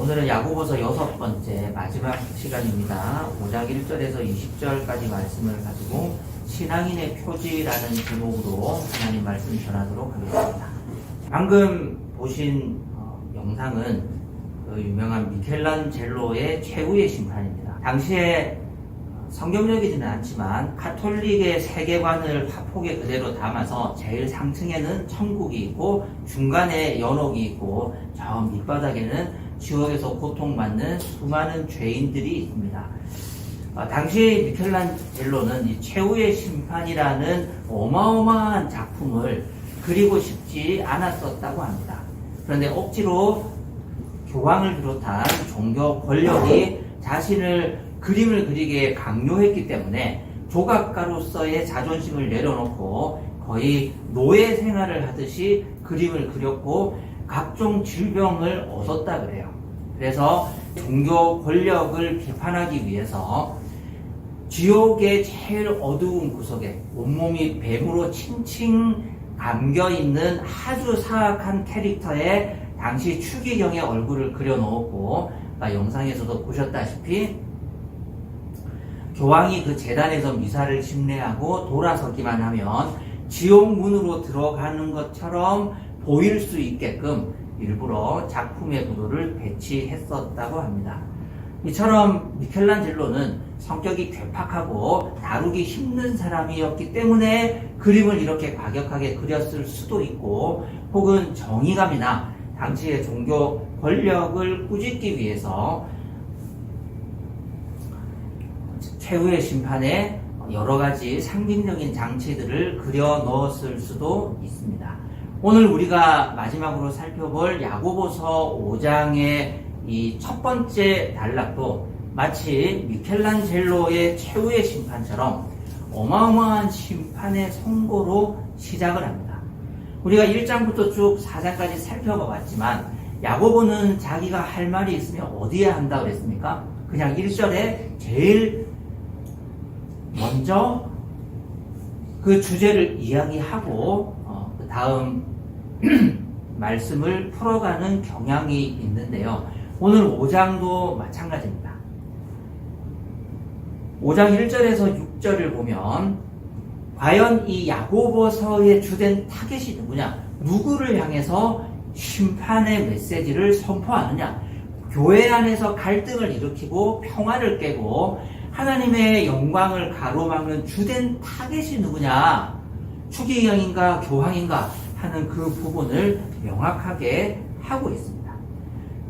오늘은 야고보서 6번째 마지막 시간입니다. 5장 1절에서 20절까지 말씀을 가지고 신앙인의 표지라는 제목으로 하나님 말씀 전하도록 하겠습니다. 방금 보신 영상은 그 유명한 미켈란젤로의 최후의 심판입니다. 당시에 성경적이지는 않지만 가톨릭의 세계관을 화폭에 그대로 담아서 제일 상층에는 천국이 있고 중간에 연옥이 있고 저 밑바닥에는 지옥에서 고통받는 수많은 죄인들이 있습니다. 당시 미켈란젤로는 이 최후의 심판이라는 어마어마한 작품을 그리고 싶지 않았었다고 합니다. 그런데 억지로 교황을 비롯한 종교 권력이 자신을 그림을 그리게 강요했기 때문에 조각가로서의 자존심을 내려놓고 거의 노예 생활을 하듯이 그림을 그렸고 각종 질병을 얻었다 그래요. 그래서 종교 권력을 비판하기 위해서 지옥의 제일 어두운 구석에 온몸이 뱀으로 칭칭 감겨있는 아주 사악한 캐릭터의 당시 추기경의 얼굴을 그려놓았고 영상에서도 보셨다시피 교황이 그 제단에서 미사를 심례하고 돌아서기만 하면 지옥 문으로 들어가는 것처럼 보일 수 있게끔 일부러 작품의 구도를 배치했었다고 합니다. 이처럼 미켈란젤로는 성격이 괴팍하고 다루기 힘든 사람이었기 때문에 그림을 이렇게 과격하게 그렸을 수도 있고 혹은 정의감이나 당시의 종교 권력을 꾸짖기 위해서 최후의 심판에 여러 가지 상징적인 장치들을 그려 넣었을 수도 있습니다. 오늘 우리가 마지막으로 살펴볼 야고보서 5장의 이 첫 번째 단락도 마치 미켈란젤로의 최후의 심판처럼 어마어마한 심판의 선고로 시작을 합니다. 우리가 1장부터 쭉 4장까지 살펴봤지만 야고보는 자기가 할 말이 있으면 어디에 한다고 그랬습니까? 그냥 1절에 제일 먼저 그 주제를 이야기하고 그 다음 말씀을 풀어가는 경향이 있는데요. 오늘 5장도 마찬가지입니다. 5장 1절에서 6절을 보면 과연 이 야고보서의 주된 타겟이 누구냐? 누구를 향해서 심판의 메시지를 선포하느냐? 교회 안에서 갈등을 일으키고 평화를 깨고 하나님의 영광을 가로막는 주된 타겟이 누구냐? 추기경인가 교황인가 하는 그 부분을 명확하게 하고 있습니다.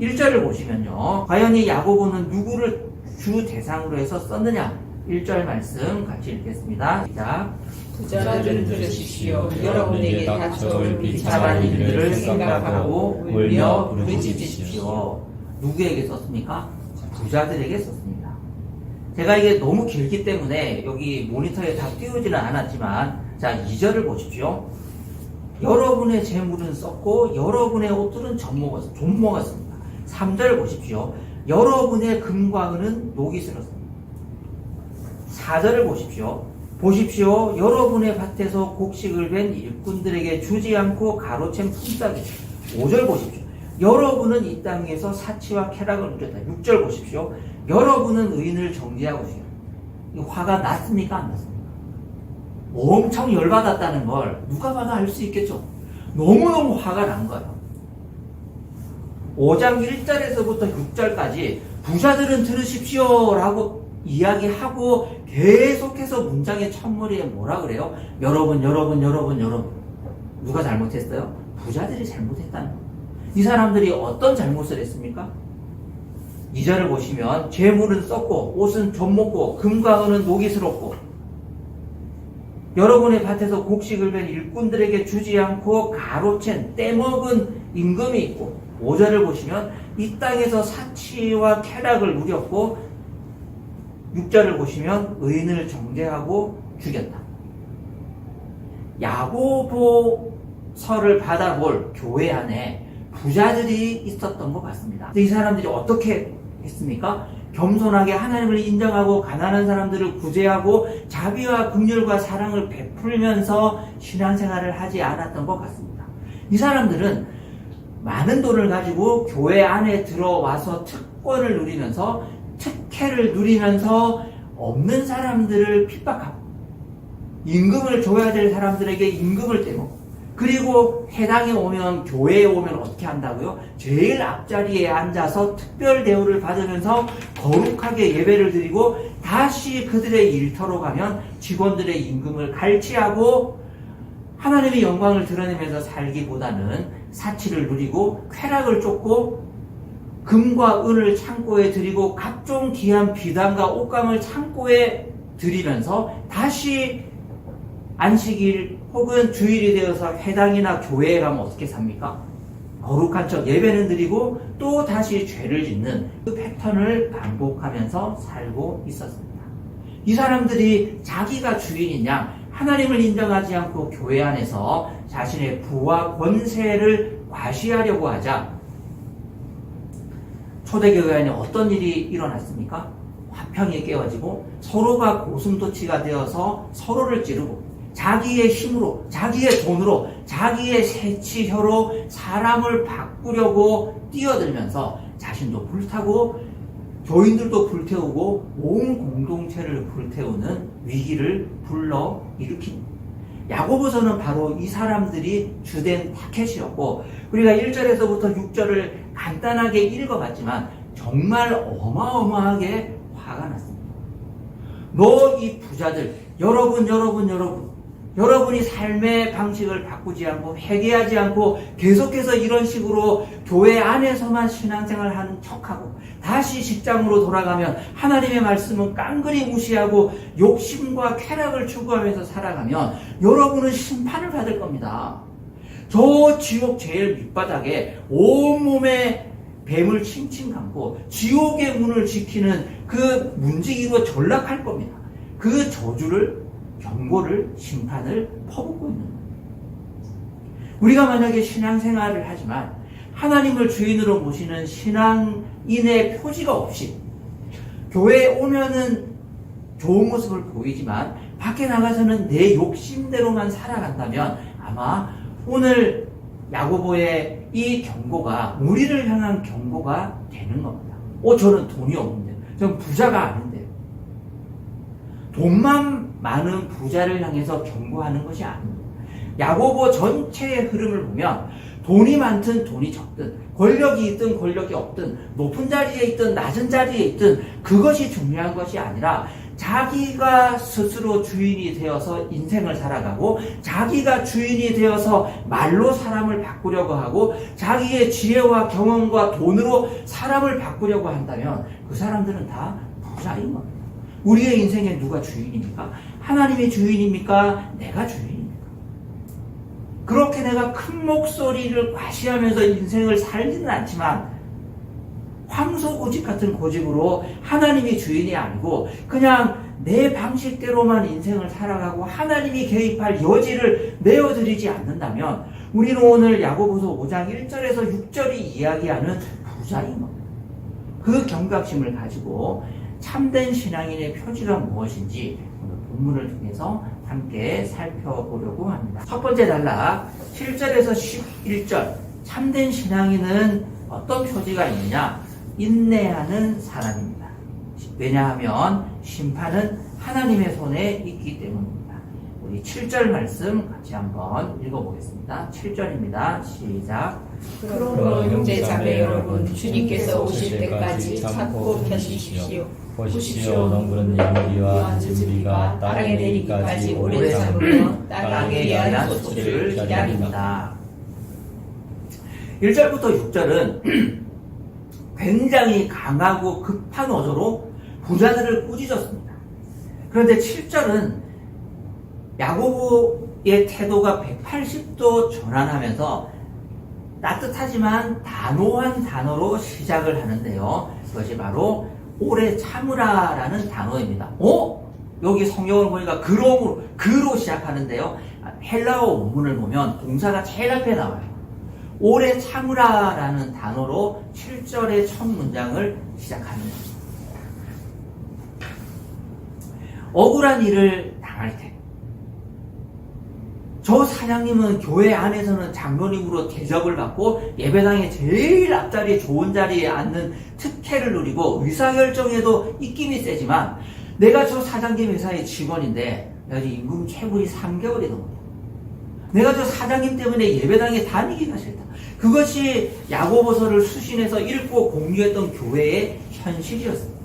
1절을 보시면요. 과연 이 야고보는 누구를 주 대상으로 해서 썼느냐? 1절 말씀 같이 읽겠습니다. 시작. 부자들을 들으십시오. 여러분에게 닥쳐올 비참한 일들을 생각하고 울며 부르짖으십시오. 누구에게 썼습니까? 부자들에게 썼습니다. 제가 이게 너무 길기 때문에 여기 모니터에 다 띄우지는 않았지만 자 2절을 보십시오. 여러분의 재물은 썩고 여러분의 옷들은 좀 먹었습니다. 3절 보십시오. 여러분의 금과 은은 녹이 슬었습니다. 4절을 보십시오. 여러분의 밭에서 곡식을 벤 일꾼들에게 주지 않고 가로챈 품삯이. 5절 보십시오. 여러분은 이 땅에서 사치와 쾌락을 누렸다. 6절 보십시오. 여러분은 의인을 정죄하고 있어요. 이 화가 났습니까? 안 났습니까? 엄청 열받았다는 걸 누가 봐도 알 수 있겠죠. 너무너무 화가 난 거예요. 5장 1절에서부터 6절까지 부자들은 들으십시오 라고 이야기하고 계속해서 문장의 첫머리에 뭐라 그래요? 여러분. 누가 잘못했어요? 부자들이 잘못했다는 거예요. 이 사람들이 어떤 잘못을 했습니까? 2절을 보시면 재물은 썩고 옷은 좀 먹고 금과 은은 녹이 슬었고 여러분의 밭에서 곡식을 벤 일꾼들에게 주지 않고 가로챈 떼먹은 임금이 있고 5절을 보시면 이 땅에서 사치와 쾌락을 누렸고 6절을 보시면 의인을 정죄하고 죽였다. 야고보서를 받아볼 교회 안에 부자들이 있었던 것 같습니다. 이 사람들이 어떻게 했습니까? 겸손하게 하나님을 인정하고 가난한 사람들을 구제하고 자비와 긍휼과 사랑을 베풀면서 신앙생활을 하지 않았던 것 같습니다. 이 사람들은 많은 돈을 가지고 교회 안에 들어와서 특권을 누리면서 특혜를 누리면서 없는 사람들을 핍박하고 임금을 줘야 될 사람들에게 임금을 떼먹고 그리고 회당에 오면 교회에 오면 어떻게 한다고요? 제일 앞자리에 앉아서 특별 대우를 받으면서 거룩하게 예배를 드리고 다시 그들의 일터로 가면 직원들의 임금을 갈취하고 하나님의 영광을 드러내면서 살기보다는 사치를 누리고 쾌락을 쫓고 금과 은을 창고에 드리고 각종 귀한 비단과 옷감을 창고에 드리면서 다시 안식일 혹은 주일이 되어서 회당이나 교회에 가면 어떻게 삽니까? 거룩한 척 예배는 드리고 또 다시 죄를 짓는 그 패턴을 반복하면서 살고 있었습니다. 이 사람들이 자기가 주인이냐 하나님을 인정하지 않고 교회 안에서 자신의 부와 권세를 과시하려고 하자 초대교회 안에 어떤 일이 일어났습니까? 화평이 깨어지고 서로가 고슴도치가 되어서 서로를 찌르고 자기의 힘으로, 자기의 돈으로, 자기의 새치혀로 사람을 바꾸려고 뛰어들면서 자신도 불타고 교인들도 불태우고 온 공동체를 불태우는 위기를 불러 일으킵니다. 야고보서는 바로 이 사람들이 주된 타켓이었고 우리가 1절에서부터 6절을 간단하게 읽어봤지만 정말 어마어마하게 화가 났습니다. 너 이 부자들, 여러분이 삶의 방식을 바꾸지 않고 회개하지 않고 계속해서 이런 식으로 교회 안에서만 신앙생활 하는 척하고 다시 직장으로 돌아가면 하나님의 말씀은 깡그리 무시하고 욕심과 쾌락을 추구하면서 살아가면 여러분은 심판을 받을 겁니다. 저 지옥 제일 밑바닥에 온몸에 뱀을 칭칭 감고 지옥의 문을 지키는 그 문지기로 전락할 겁니다. 그 저주를 경고를 심판을 퍼붓고 있는 거예요. 우리가 만약에 신앙생활을 하지만 하나님을 주인으로 모시는 신앙인의 표지가 없이 교회에 오면은 좋은 모습을 보이지만 밖에 나가서는 내 욕심대로만 살아간다면 아마 오늘 야고보의 이 경고가 우리를 향한 경고가 되는 겁니다. 저는 돈이 없는데 저는 부자가 아닌데 돈만 많은 부자를 향해서 경고하는 것이 아닙니다. 야고보 전체의 흐름을 보면 돈이 많든 돈이 적든 권력이 있든 권력이 없든 높은 자리에 있든 낮은 자리에 있든 그것이 중요한 것이 아니라 자기가 스스로 주인이 되어서 인생을 살아가고 자기가 주인이 되어서 말로 사람을 바꾸려고 하고 자기의 지혜와 경험과 돈으로 사람을 바꾸려고 한다면 그 사람들은 다 부자인 겁니다. 우리의 인생에 누가 주인입니까? 하나님이 주인입니까? 내가 주인입니까? 그렇게 내가 큰 목소리를 과시하면서 인생을 살지는 않지만 황소고집 같은 고집으로 하나님이 주인이 아니고 그냥 내 방식대로만 인생을 살아가고 하나님이 개입할 여지를 내어드리지 않는다면 우리는 오늘 야고보서 5장 1절에서 6절이 이야기하는 부자인 겁니다. 그 경각심을 가지고 참된 신앙인의 표지가 무엇인지 오늘 본문을 통해서 함께 살펴보려고 합니다. 첫 번째 단락 7절에서 11절 참된 신앙인은 어떤 표지가 있느냐? 인내하는 사람입니다. 왜냐하면 심판은 하나님의 손에 있기 때문입니다. 우리 7절 말씀 같이 한번 읽어보겠습니다. 7절입니다. 시작. 그러므로 형제 자매 여러분 주님께서 오실 때까지 참고 견디십시오. 보십시오. 농부는 양비와 진비가 땅에 내리기까지 오래 참으며 땅에 대한 소출을 기다립니다. 1절부터 6절은 굉장히 강하고 급한 어조로 부자들을 꾸짖었습니다. 그런데 7절은 야고보의 태도가 180도 전환하면서 따뜻하지만 단호한 단어로 시작을 하는데요. 그것이 바로 오래 참으라라는 단어입니다. 여기 성경을 보니까 그로 시작하는데요. 헬라어 원문을 보면 동사가 제일 앞에 나와요. 오래 참으라라는 단어로 7절의 첫 문장을 시작하는 겁니다. 억울한 일을 당할 때 저 사장님은 교회 안에서는 장로님으로 대접을 받고 예배당에 제일 앞자리에 좋은 자리에 앉는 특혜를 누리고 의사결정에도 입김이 세지만 내가 저 사장님 회사의 직원인데 여기 임금 체불이 3개월이 넘었다. 내가 저 사장님 때문에 예배당에 다니기가 싫다. 그것이 야고보서를 수신해서 읽고 공유했던 교회의 현실이었습니다.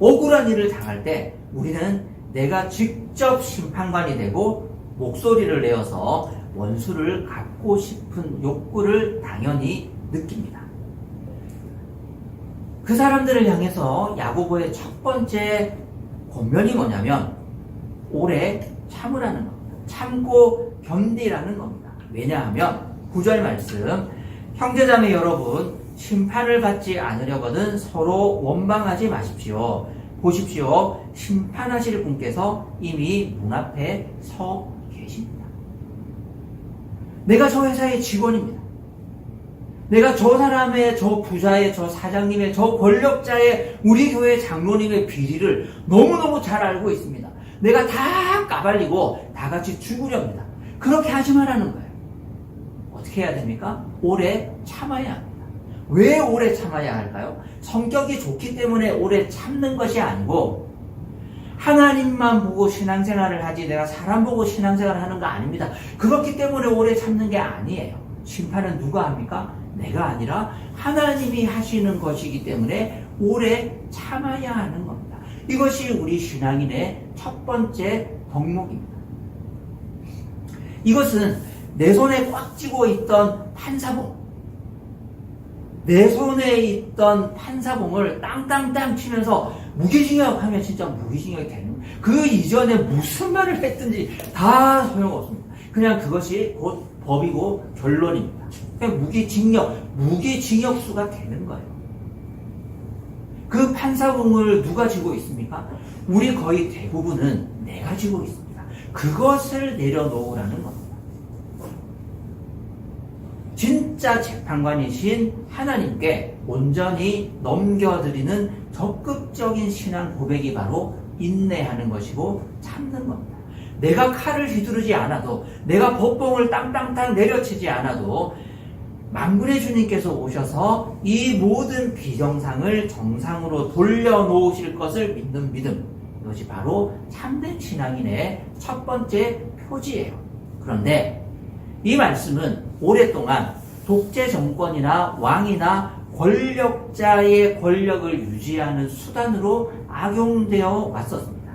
억울한 일을 당할 때 우리는 내가 직접 심판관이 되고 목소리를 내어서 원수를 갚고 싶은 욕구를 당연히 느낍니다. 그 사람들을 향해서 야고보의 첫 번째 권면이 뭐냐면 오래 참으라는 겁니다. 참고 견디라는 겁니다. 왜냐하면 9절 말씀 형제자매 여러분 심판을 받지 않으려거든 서로 원망하지 마십시오. 보십시오. 심판하실 분께서 이미 문 앞에 서 계십니다. 내가 저 회사의 직원입니다. 내가 저 사람의, 저 부자의, 저 사장님의, 저 권력자의, 우리 교회 장로님의 비리를 너무너무 잘 알고 있습니다. 내가 다 까발리고 다 같이 죽으렵니다. 그렇게 하지 말라는 거예요. 어떻게 해야 됩니까? 오래 참아야 합니다. 왜 오래 참아야 할까요? 성격이 좋기 때문에 오래 참는 것이 아니고 하나님만 보고 신앙생활을 하지 내가 사람 보고 신앙생활을 하는 거 아닙니다. 그렇기 때문에 오래 참는 게 아니에요. 심판은 누가 합니까? 내가 아니라 하나님이 하시는 것이기 때문에 오래 참아야 하는 겁니다. 이것이 우리 신앙인의 첫 번째 덕목입니다. 이것은 내 손에 꽉 쥐고 있던 판사봉, 내 손에 있던 판사봉을 땅땅땅 치면서 무기징역 하면 진짜 무기징역이 되는 거예요. 그 이전에 무슨 말을 했든지 다 소용없습니다. 그냥 그것이 곧 법이고 결론입니다. 그냥 무기징역수가 되는 거예요. 그 판사봉을 누가 쥐고 있습니까? 우리 거의 대부분은 내가 쥐고 있습니다. 그것을 내려놓으라는 겁니다. 진짜 재판관이신 하나님께 온전히 넘겨드리는 적극적인 신앙 고백이 바로 인내하는 것이고 참는 겁니다. 내가 칼을 휘두르지 않아도, 내가 법봉을 땅땅땅 내려치지 않아도 만군의 주님께서 오셔서 이 모든 비정상을 정상으로 돌려놓으실 것을 믿는 믿음, 이것이 바로 참된 신앙인의 첫 번째 표지예요. 그런데 이 말씀은 오랫동안 독재 정권이나 왕이나 권력자의 권력을 유지하는 수단으로 악용되어 왔었습니다.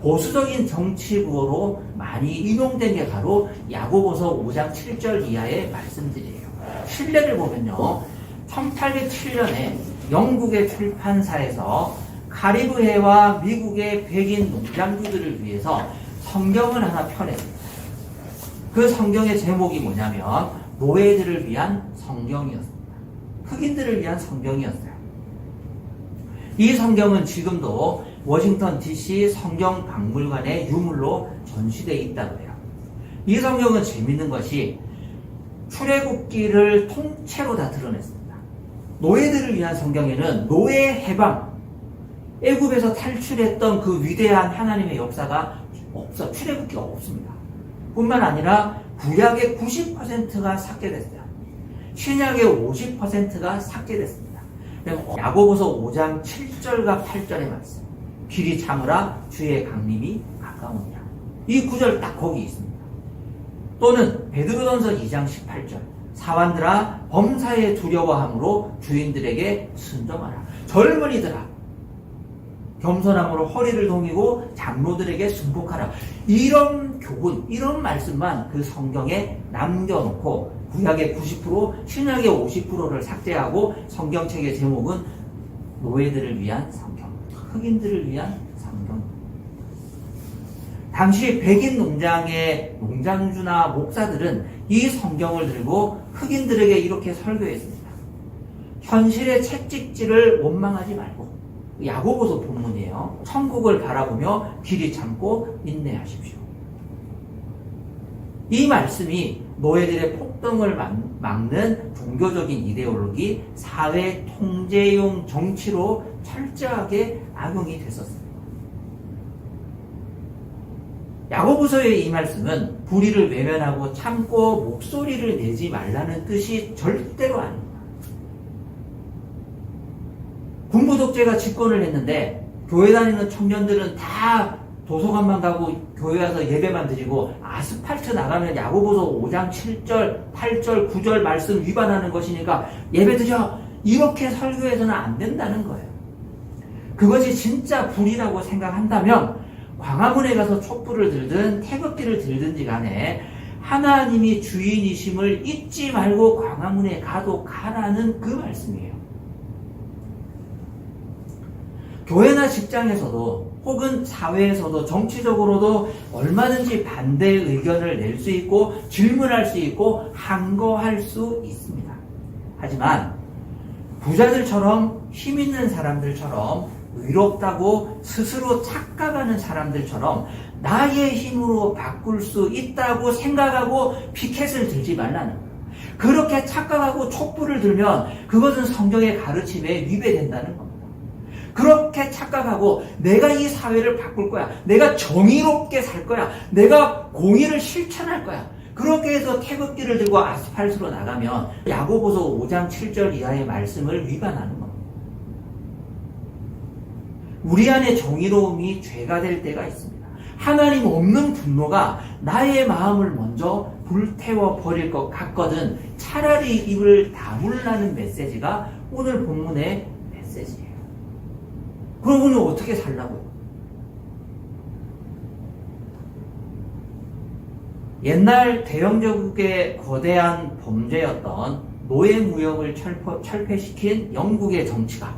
보수적인 정치구호로 많이 인용된 게 바로 야고보서 5장 7절 이하의 말씀들이에요. 신뢰를 보면요, 1807년에 영국의 출판사에서 카리브해와 미국의 백인 농장주들을 위해서 성경을 하나 펴냈습니다. 그 성경의 제목이 뭐냐면 노예들을 위한 성경이었습니다. 흑인들을 위한 성경이었어요. 이 성경은 지금도 워싱턴 DC 성경박물관의 유물로 전시되어 있다고 해요. 이 성경은 재밌는 것이 출애굽기를 통째로 다 드러냈습니다. 노예들을 위한 성경에는 노예 해방, 애굽에서 탈출했던 그 위대한 하나님의 역사가 없어, 출애굽기가 없습니다. 뿐만 아니라 구약의 90%가 삭제됐어요. 신약의 50%가 삭제됐습니다. 야고보서 5장 7절과 8절의 말씀, 길이 참으라 주의 강림이 가까우니라. 이 구절 딱 거기 있습니다. 또는 베드로전서 2장 18절, 사환들아 범사에 두려워함으로 주인들에게 순종하라. 젊은이들아 겸손함으로 허리를 동이고 장로들에게 순복하라. 이런 교훈, 이런 말씀만 그 성경에 남겨놓고 구약의 90%, 신약의 50%를 삭제하고 성경책의 제목은 노예들을 위한 성경, 흑인들을 위한 성경. 당시 백인 농장의 농장주나 목사들은 이 성경을 들고 흑인들에게 이렇게 설교했습니다. 현실의 채찍질을 원망하지 말고, 야고보서 본문이에요. 천국을 바라보며 길이 참고 인내하십시오. 이 말씀이 노예들의 폭동을 막는 종교적인 이데올로기, 사회 통제용 정치로 철저하게 악용이 됐었습니다. 야고보서의 이 말씀은 불의를 외면하고 참고 목소리를 내지 말라는 뜻이 절대로 아닙니다. 군부 독재가 집권을 했는데 교회 다니는 청년들은 다 도서관만 가고 교회 와서 예배만 드리고 아스팔트 나가면 야고보서 5장 7절, 8절, 9절 말씀 위반하는 것이니까 예배 드려! 이렇게 설교해서는 안 된다는 거예요. 그것이 진짜 불이라고 생각한다면 광화문에 가서 촛불을 들든 태극기를 들든지 간에 하나님이 주인이심을 잊지 말고 광화문에 가도 가라는 그 말씀이에요. 교회나 직장에서도 혹은 사회에서도 정치적으로도 얼마든지 반대 의견을 낼 수 있고 질문할 수 있고 항거할 수 있습니다. 하지만 부자들처럼 힘 있는 사람들처럼 의롭다고 스스로 착각하는 사람들처럼 나의 힘으로 바꿀 수 있다고 생각하고 피켓을 들지 말라는 거예요. 그렇게 착각하고 촛불을 들면 그것은 성경의 가르침에 위배된다는 겁니다. 그렇게 착각하고 내가 이 사회를 바꿀 거야. 내가 정의롭게 살 거야. 내가 공의를 실천할 거야. 그렇게 해서 태극기를 들고 아스팔트로 나가면 야고보서 5장 7절 이하의 말씀을 위반하는 겁니다. 우리 안에 정의로움이 죄가 될 때가 있습니다. 하나님 없는 분노가 나의 마음을 먼저 불태워 버릴 것 같거든 차라리 입을 다물라는 메시지가 오늘 본문의 메시지예요. 그럼 오늘 어떻게 살라고요? 옛날 대영제국의 거대한 범죄였던 노예무역을 철폐시킨 영국의 정치가,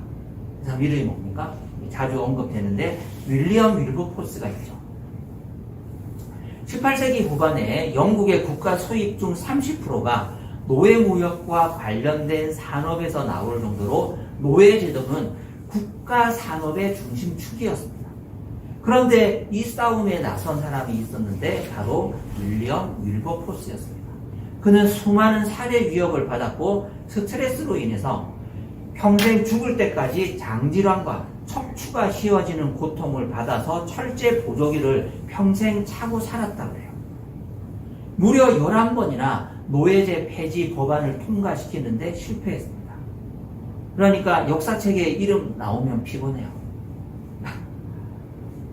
그 사람 이름이 뭡니까? 자주 언급되는데 윌리엄 윌버포스가 있죠. 18세기 후반에 영국의 국가 수입 중 30%가 노예무역과 관련된 산업에서 나올 정도로 노예제도는 국가 산업의 중심축이었습니다. 그런데 이 싸움에 나선 사람이 있었는데 바로 윌리엄 윌버포스였습니다. 그는 수많은 살해 위협을 받았고 스트레스로 인해서 평생 죽을 때까지 장질환과 척추가 휘어지는 고통을 받아서 철제 보조기를 평생 차고 살았다고 해요. 무려 11번이나 노예제 폐지 법안을 통과시키는데 실패했습니다. 그러니까 역사책에 이름 나오면 피곤해요.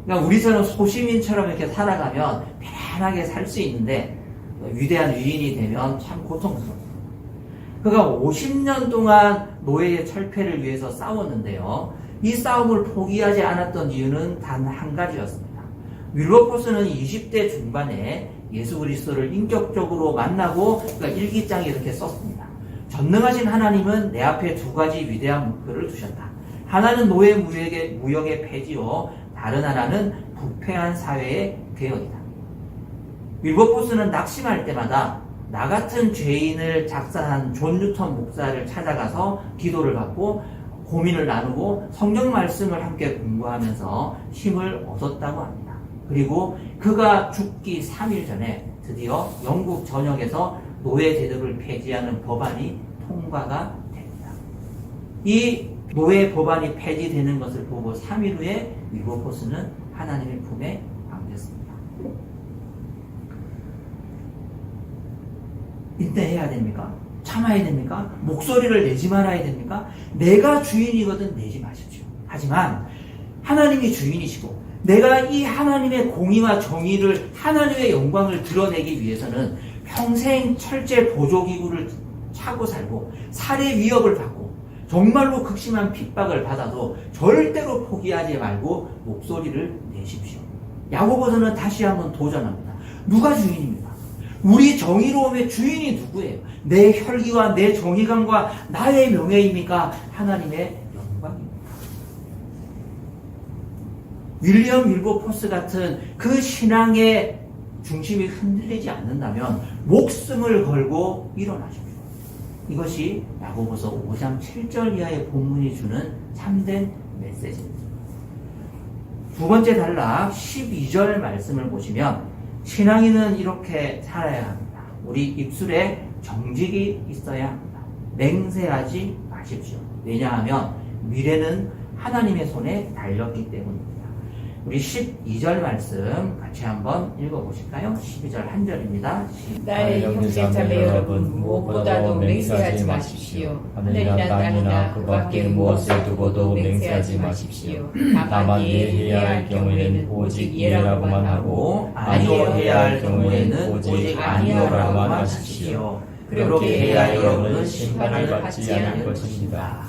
그러니까 우리처럼 소시민처럼 이렇게 살아가면 편안하게 살 수 있는데 위대한 위인이 되면 참 고통스럽습니다. 그가 50년 동안 노예의 철폐를 위해서 싸웠는데요. 이 싸움을 포기하지 않았던 이유는 단 한 가지였습니다. 윌버포스는 20대 중반에 예수 그리스도를 인격적으로 만나고 그러니까 일기장에 이렇게 썼습니다. 전능하신 하나님은 내 앞에 두 가지 위대한 목표를 두셨다. 하나는 노예 무역의 폐지요, 다른 하나는 부패한 사회의 개혁이다. 윌버포스는 낙심할 때마다 나 같은 죄인을 작사한 존 뉴턴 목사를 찾아가서 기도를 받고 고민을 나누고 성경 말씀을 함께 공부하면서 힘을 얻었다고 합니다. 그리고 그가 죽기 3일 전에 드디어 영국 전역에서 노예 제도를 폐지하는 법안이 통과가 됩니다. 이 노예 법안이 폐지되는 것을 보고 3일 후에 윌버포스는 하나님의 품에 안겼습니다. 인내해야 됩니까? 참아야 됩니까? 목소리를 내지 말아야 됩니까? 내가 주인이거든 내지 마십시오. 하지만 하나님이 주인이시고 내가 이 하나님의 공의와 정의를 하나님의 영광을 드러내기 위해서는 평생 철제 보조기구를 차고 살고 살해 위협을 받고 정말로 극심한 핍박을 받아도 절대로 포기하지 말고 목소리를 내십시오. 야고보서는 다시 한번 도전합니다. 누가 주인입니까? 우리 정의로움의 주인이 누구예요? 내 혈기와 내 정의감과 나의 명예입니까? 하나님의 영광입니다. 윌리엄 윌버포스 같은 그 신앙의 중심이 흔들리지 않는다면 목숨을 걸고 일어나십시오. 이것이 야고보서 5장 7절 이하의 본문이 주는 참된 메시지입니다. 두 번째 단락 12절 말씀을 보시면 신앙인은 이렇게 살아야 합니다. 우리 입술에 정직이 있어야 합니다. 맹세하지 마십시오. 왜냐하면 미래는 하나님의 손에 달렸기 때문입니다. 우리 12절 말씀 같이 한번 읽어보실까요? 12절 한 절입니다. 나의 형제 자매 여러분, 무엇보다도 맹세하지 마십시오. 하늘이나 땅이나 그 밖에 무엇을 두고도 맹세하지 마십시오. 다만 예해야 할 경우에는 오직 예라고만 하고 아니요 해야 할 경우에는 오직 아니요라고만 하십시오. 그렇게 해야 여러분은 심판을 받지 않을 것입니다.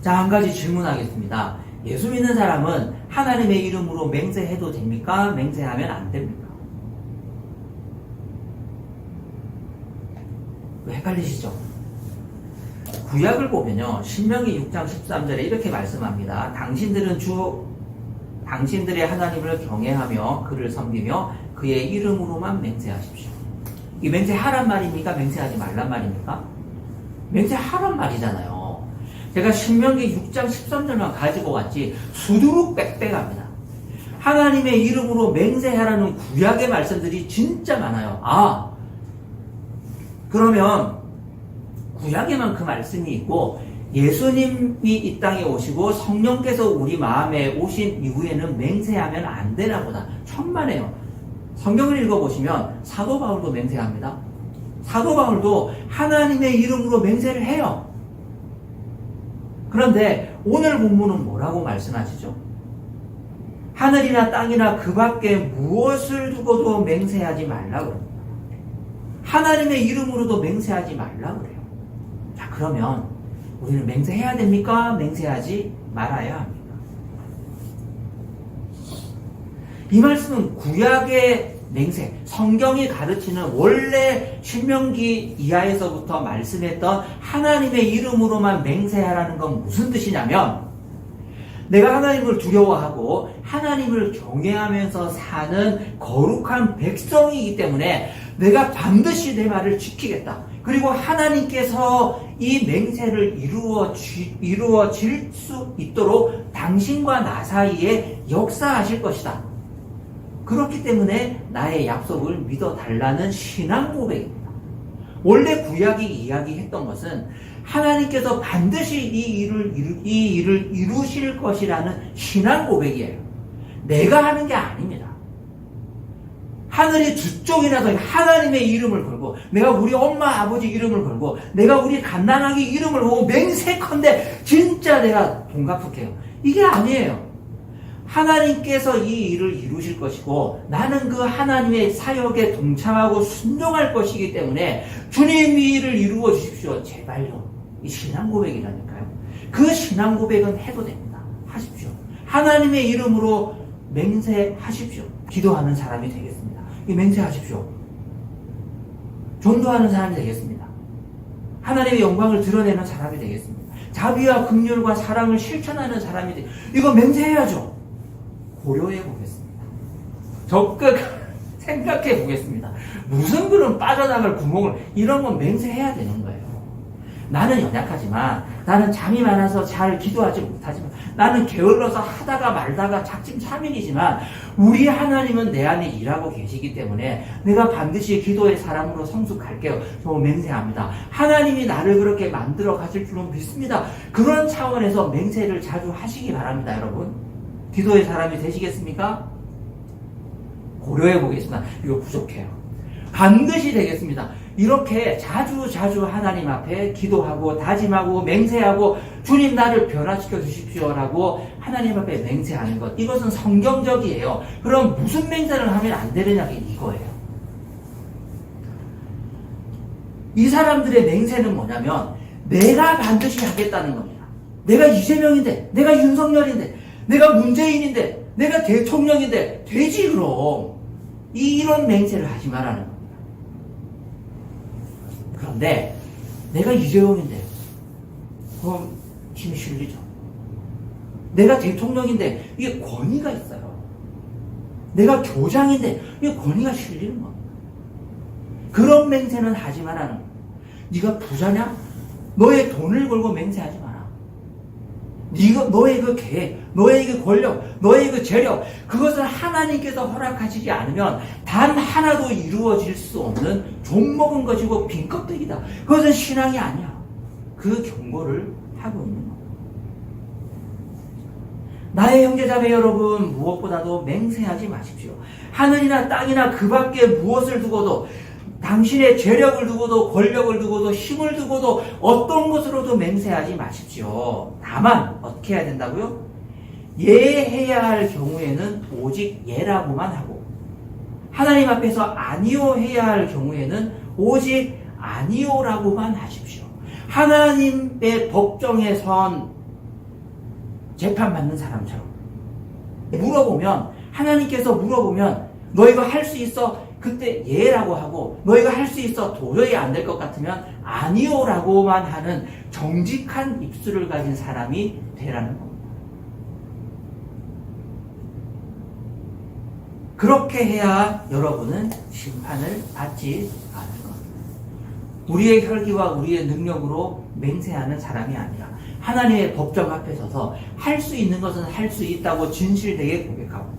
자, 한 가지 질문하겠습니다. 예수 믿는 사람은 하나님의 이름으로 맹세해도 됩니까? 맹세하면 안 됩니까? 헷갈리시죠? 구약을 보면요, 신명기 6장 13절에 이렇게 말씀합니다. 당신들의 하나님을 경외하며 그를 섬기며 그의 이름으로만 맹세하십시오. 이 맹세하란 말입니까? 맹세하지 말란 말입니까? 맹세하란 말이잖아요. 제가 신명기 6장 13절만 가지고 왔지 수두룩 빽빽합니다. 하나님의 이름으로 맹세하라는 구약의 말씀들이 진짜 많아요. 아, 그러면 구약에만 그 말씀이 있고 예수님이 이 땅에 오시고 성령께서 우리 마음에 오신 이후에는 맹세하면 안 되나 보다. 천만에요. 성경을 읽어보시면 사도 바울도 맹세합니다. 사도 바울도 하나님의 이름으로 맹세를 해요. 그런데 오늘 본문은 뭐라고 말씀하시죠? 하늘이나 땅이나 그 밖에 무엇을 두고도 맹세하지 말라고 그럽니다. 하나님의 이름으로도 맹세하지 말라고 그래요. 자, 그러면 우리는 맹세해야 됩니까? 맹세하지 말아야 합니까? 이 말씀은 구약의 맹세, 성경이 가르치는 원래 신명기 이하에서부터 말씀했던 하나님의 이름으로만 맹세하라는 건 무슨 뜻이냐면 내가 하나님을 두려워하고 하나님을 경외하면서 사는 거룩한 백성이기 때문에 내가 반드시 내 말을 지키겠다. 그리고 하나님께서 이 맹세를 이루어질 수 있도록 당신과 나 사이에 역사하실 것이다. 그렇기 때문에 나의 약속을 믿어달라는 신앙 고백입니다. 원래 구약이 이야기했던 것은 하나님께서 반드시 이 일을 이루실 것이라는 신앙 고백이에요. 내가 하는 게 아닙니다. 하늘이 두 쪽이라도 하나님의 이름을 걸고 내가 우리 엄마 아버지 이름을 걸고 내가 우리 갓난아기 이름을 보고 맹세컨대 진짜 내가 돈 갚을게요. 이게 아니에요. 하나님께서 이 일을 이루실 것이고 나는 그 하나님의 사역에 동참하고 순종할 것이기 때문에 주님 이 일을 이루어 주십시오. 제발요. 이 신앙 고백이라니까요. 그 신앙 고백은 해도 됩니다. 하십시오. 하나님의 이름으로 맹세하십시오. 기도하는 사람이 되겠습니다. 이 맹세하십시오. 전도하는 사람이 되겠습니다. 하나님의 영광을 드러내는 사람이 되겠습니다. 자비와 긍휼과 사랑을 실천하는 사람이 되겠습니다. 이거 맹세해야죠. 고려해 보겠습니다. 적극 생각해 보겠습니다. 무슨 그런 빠져나갈 구멍을 이런 건 맹세해야 되는 거예요. 나는 연약하지만 나는 잠이 많아서 잘 기도하지 못하지만 나는 게을러서 하다가 말다가 작심삼일이지만 우리 하나님은 내 안에 일하고 계시기 때문에 내가 반드시 기도의 사람으로 성숙할게요. 저 맹세합니다. 하나님이 나를 그렇게 만들어 가실 줄은 믿습니다. 그런 차원에서 맹세를 자주 하시기 바랍니다. 여러분 기도의 사람이 되시겠습니까? 고려해 보겠습니다. 이거 부족해요. 반드시 되겠습니다. 이렇게 자주 하나님 앞에 기도하고 다짐하고 맹세하고 주님 나를 변화시켜 주십시오라고 하나님 앞에 맹세하는 것, 이것은 성경적이에요. 그럼 무슨 맹세를 하면 안 되느냐, 이거예요. 이 사람들의 맹세는 뭐냐면 내가 반드시 하겠다는 겁니다. 내가 이재명인데, 내가 윤석열인데, 내가 문재인인데, 내가 대통령인데 되지 그럼. 이런 맹세를 하지 말라는 겁니다. 그런데 내가 이재용인데 그럼 힘이 실리죠. 내가 대통령인데 이게 권위가 있어요. 내가 교장인데 이게 권위가 실리는 겁니다. 그런 맹세는 하지 말라는 겁니다. 네가 부자냐? 너의 돈을 걸고 맹세하지 마라. 너의 그 계획, 너의 그 권력, 너의 그 재력, 그것을 하나님께서 허락하시지 않으면 단 하나도 이루어질 수 없는 좀먹은 것이고 빈 껍데기다. 그것은 신앙이 아니야. 그 경고를 하고 있는 겁니다. 나의 형제자매 여러분, 무엇보다도 맹세하지 마십시오. 하늘이나 땅이나 그 밖에 무엇을 두고도, 당신의 재력을 두고도, 권력을 두고도, 힘을 두고도, 어떤 것으로도 맹세하지 마십시오. 다만 어떻게 해야 된다고요? 예해야 할 경우에는 오직 예라고만 하고, 하나님 앞에서 아니요 해야 할 경우에는 오직 아니요라고만 하십시오. 하나님의 법정에 선 재판받는 사람처럼 물어보면, 하나님께서 물어보면 너 이거 할 수 있어? 그때 예라고 하고, 너 이거 할 수 있어? 도저히 안 될 것 같으면 아니요라고만 하는 정직한 입술을 가진 사람이 되라는 겁니다. 그렇게 해야 여러분은 심판을 받지 않을 겁니다. 우리의 혈기와 우리의 능력으로 맹세하는 사람이 아니라 하나님의 법정 앞에 서서 할 수 있는 것은 할 수 있다고 진실되게 고백하고,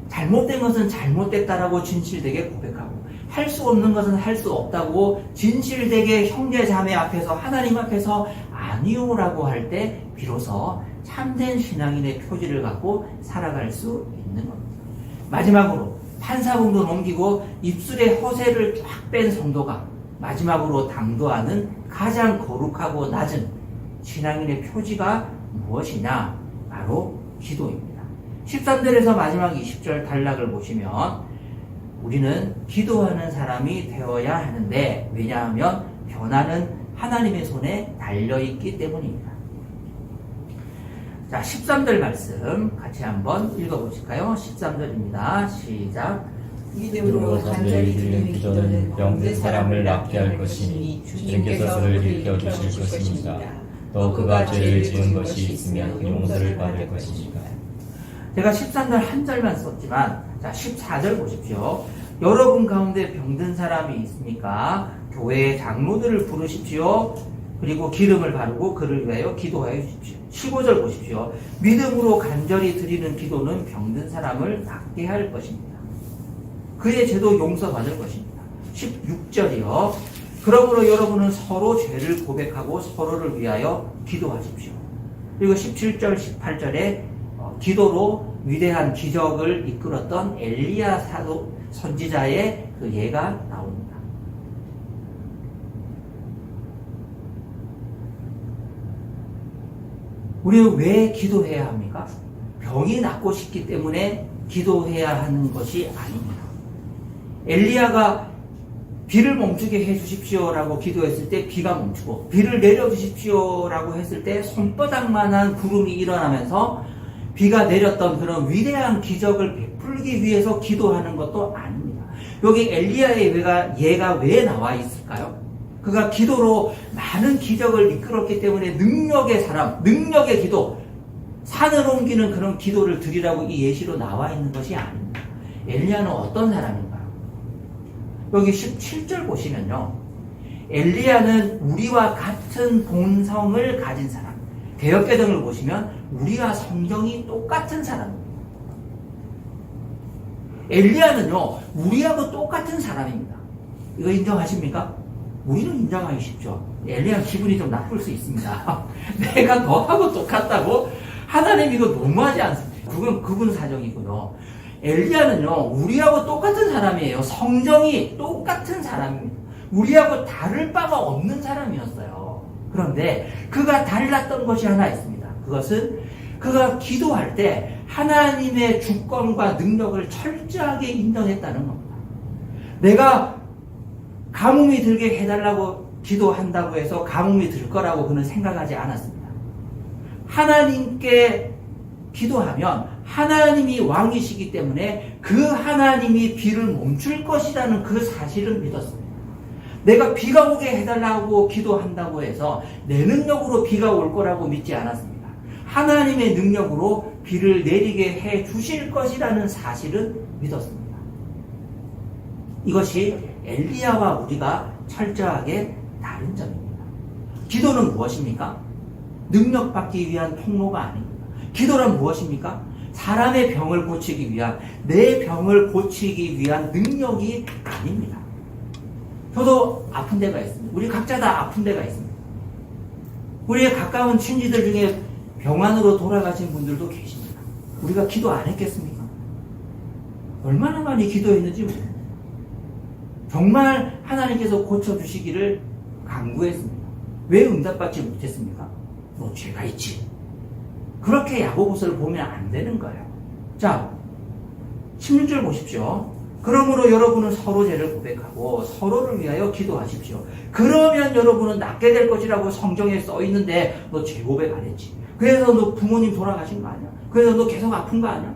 잘못된 것은 잘못됐다라고 진실되게 고백하고, 할 수 없는 것은 할 수 없다고 진실되게 형제 자매 앞에서, 하나님 앞에서 아니오라고 할 때 비로소 참된 신앙인의 표지를 갖고 살아갈 수 있는 겁니다. 마지막으로 판사봉도 넘기고 입술에 허세를 쫙 뺀 성도가 마지막으로 당도하는 가장 거룩하고 낮은 신앙인의 표지가 무엇이냐? 바로 기도입니다. 13절에서 마지막 20절 단락을 보시면 우리는 기도하는 사람이 되어야 하는데, 왜냐하면 변화는 하나님의 손에 달려있기 때문입니다. 자, 13절 말씀 같이 한번 읽어보실까요? 13절입니다. 시작. 믿음으로 간절히 드리는 기도는 병든 사람을 낫게 할 것이니 주님께서 그를 일깨워 주실 것입니다. 또 그가 죄를 지은 것이 있으면 용서를 받을 것입니다. 제가 13절 한 절만 썼지만, 자, 14절 보십시오. 여러분 가운데 병든 사람이 있습니까? 교회의 장로들을 부르십시오. 그리고 기름을 바르고 그를 위하여 기도하여 주십시오. 15절 보십시오. 믿음으로 간절히 드리는 기도는 병든 사람을 낫게 할 것입니다. 그의 죄도 용서받을 것입니다. 16절이요. 그러므로 여러분은 서로 죄를 고백하고 서로를 위하여 기도하십시오. 그리고 17절, 18절에 기도로 위대한 기적을 이끌었던 엘리야 사도 선지자의 그 예가 나옵니다. 우리는 왜 기도해야 합니까? 병이 낫고 싶기 때문에 기도해야 하는 것이 아닙니다. 엘리야가 비를 멈추게 해주십시오라고 기도했을 때 비가 멈추고, 비를 내려주십시오라고 했을 때 손바닥만한 구름이 일어나면서 비가 내렸던 그런 위대한 기적을 베풀기 위해서 기도하는 것도 아닙니다. 여기 엘리야의 예가 왜 나와 있을까요? 그가 기도로 많은 기적을 이끌었기 때문에 능력의 사람, 능력의 기도, 산을 옮기는 그런 기도를 드리라고 이 예시로 나와 있는 것이 아닙니다. 엘리야는 어떤 사람인가요? 여기 17절 보시면요, 엘리야는 우리와 같은 본성을 가진 사람, 개역개정을 보시면 우리와 성경이 똑같은 사람입니다. 엘리야는요, 우리하고 똑같은 사람입니다. 이거 인정하십니까? 우리는 인정하기 쉽죠. 엘리야 기분이 좀 나쁠 수 있습니다. 내가 너하고 똑같다고? 하나님 이거 너무하지 않습니까? 그분 사정이고요. 엘리야는요, 우리하고 똑같은 사람이에요. 성정이 똑같은 사람입니다. 우리하고 다를 바가 없는 사람이었어요. 그런데 그가 달랐던 것이 하나 있습니다. 그것은 그가 기도할 때 하나님의 주권과 능력을 철저하게 인정했다는 겁니다. 내가 가뭄이 들게 해달라고 기도한다고 해서 가뭄이 들 거라고 그는 생각하지 않았습니다. 하나님께 기도하면 하나님이 왕이시기 때문에 그 하나님이 비를 멈출 것이라는 그 사실을 믿었습니다. 내가 비가 오게 해달라고 기도한다고 해서 내 능력으로 비가 올 거라고 믿지 않았습니다. 하나님의 능력으로 비를 내리게 해 주실 것이라는 사실은 믿었습니다. 이것이 엘리야와 우리가 철저하게 다른 점입니다. 기도는 무엇입니까? 능력받기 위한 통로가 아닙니다. 기도란 무엇입니까? 사람의 병을 고치기 위한, 내 병을 고치기 위한 능력이 아닙니다. 저도 아픈 데가 있습니다. 우리 각자 다 아픈 데가 있습니다. 우리의 가까운 친지들 중에 병환으로 돌아가신 분들도 계십니다. 우리가 기도 안 했겠습니까? 얼마나 많이 기도했는지 모릅니다. 정말 하나님께서 고쳐주시기를 간구했습니다. 왜 응답받지 못했습니까? 너 죄가 있지. 그렇게 야고보서를 보면 안 되는 거예요. 자, 16절 보십시오. 그러므로 여러분은 서로 죄를 고백하고 서로를 위하여 기도하십시오. 그러면 여러분은 낫게 될 것이라고 성경에 써 있는데 너 죄 고백 안 했지. 그래서 너 부모님 돌아가신 거 아니야? 그래서 너 계속 아픈 거 아니야?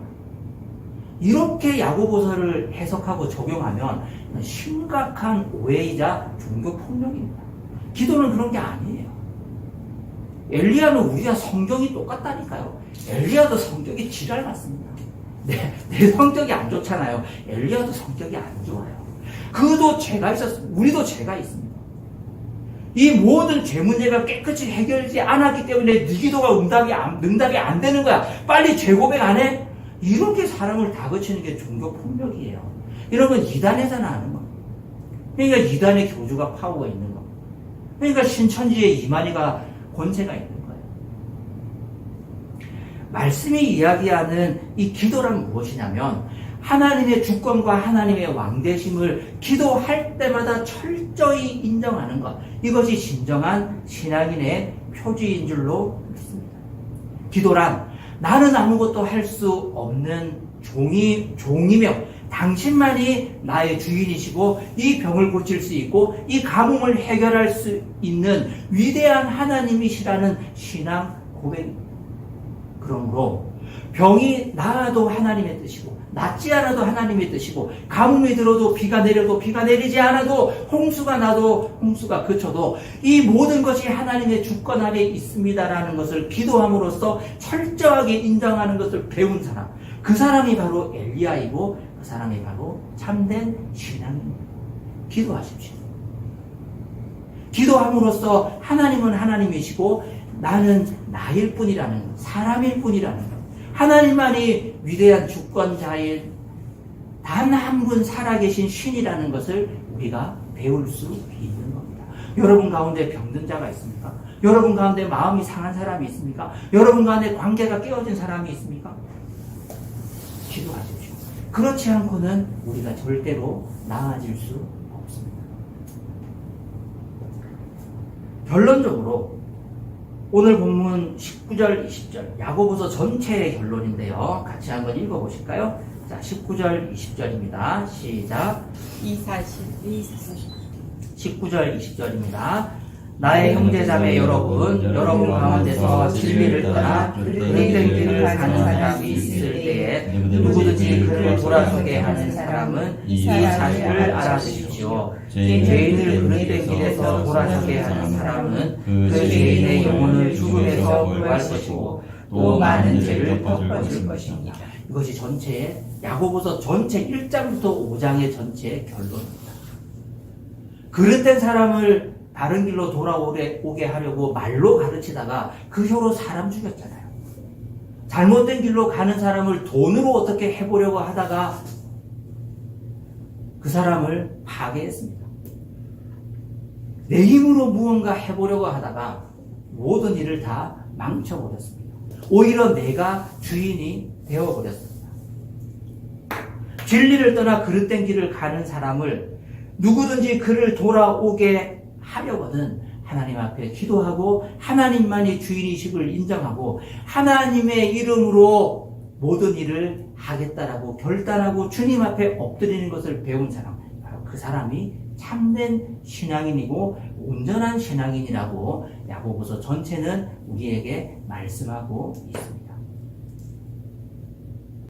이렇게 야고보서를 해석하고 적용하면 심각한 오해이자 종교 폭력입니다. 기도는 그런 게 아니에요. 엘리야는 우리와 성경이 똑같다니까요. 엘리야도 성격이 지랄 같습니다. 내 성격이 안 좋잖아요. 엘리야도 성격이 안 좋아요. 그도 죄가 있었습니다. 우리도 죄가 있습니다. 이 모든 죄 문제가 깨끗이 해결되지 않았기 때문에 네 기도가 응답이 안 되는 거야. 빨리 죄 고백 안 해? 이렇게 사람을 다그치는 게 종교 폭력이에요. 이런 건 이단에서 나는 겁니다. 그러니까 이단의 교주가 파워가 있는 겁니다. 그러니까 신천지의 이만희가 권세가 있는 거예요. 말씀이 이야기하는 이 기도란 무엇이냐면 하나님의 주권과 하나님의 왕되심을 기도할 때마다 철저히 인정하는 것. 이것이 진정한 신앙인의 표지인 줄로 믿습니다. 기도란 나는 아무것도 할 수 없는 종이며 당신만이 나의 주인이시고 이 병을 고칠 수 있고 이 가뭄을 해결할 수 있는 위대한 하나님이시라는 신앙 고백입니다. 그러므로 병이 나아도 하나님의 뜻이고 낫지 않아도 하나님의 뜻이고 가뭄이 들어도 비가 내려도 비가 내리지 않아도 홍수가 나도 홍수가 그쳐도 이 모든 것이 하나님의 주권 아래 있습니다라는 것을 기도함으로써 철저하게 인정하는 것을 배운 사람, 그 사람이 바로 엘리야이고 그 사람이 바로 참된 신앙입니다. 기도하십시오. 기도함으로써 하나님은 하나님이시고 나는 나일 뿐이라는 것, 사람일 뿐이라는 것, 하나님만이 위대한 주권자인 단 한 분 살아계신 신이라는 것을 우리가 배울 수 있는 겁니다. 여러분 가운데 병든 자가 있습니까? 여러분 가운데 마음이 상한 사람이 있습니까? 여러분 가운데 관계가 깨어진 사람이 있습니까? 기도하십시오. 그렇지 않고는 우리가 절대로 나아질 수 없습니다. 결론적으로 오늘 본문 19절, 20절 야고보서 전체의 결론인데요. 같이 한번 읽어보실까요? 자, 19절, 20절입니다. 시작. 19절, 20절입니다. 나의 형제자매 여러분 가운데서 진리를 떠나 그릇된 길을 가는 사람이 있을 때에 누구든지 그를 돌아서게 하는 사람은 이 사실을 알아주십시오. 죄인을 그릇된 길에서 돌아서게 하는 사람은 그 죄인의 영혼을 죽음에서 구할 것이고 또 많은 죄를 덮어줄 것입니다. 이것이 전체의 야고보서 전체 1장부터 5장의 전체의 결론입니다. 그릇된 사람을 바른 길로 돌아오게 하려고 말로 가르치다가 그 효로 사람 죽였잖아요. 잘못된 길로 가는 사람을 돈으로 어떻게 해보려고 하다가 그 사람을 파괴했습니다. 내 힘으로 무언가 해보려고 하다가 모든 일을 다 망쳐버렸습니다. 오히려 내가 주인이 되어버렸습니다. 진리를 떠나 그릇된 길을 가는 사람을 누구든지 그를 돌아오게 하려거든 하나님 앞에 기도하고 하나님만이 주인이심을 인정하고 하나님의 이름으로 모든 일을 하겠다라고 결단하고 주님 앞에 엎드리는 것을 배운 사람, 바로 그 사람이 참된 신앙인이고 온전한 신앙인이라고 야고보서 전체는 우리에게 말씀하고 있습니다.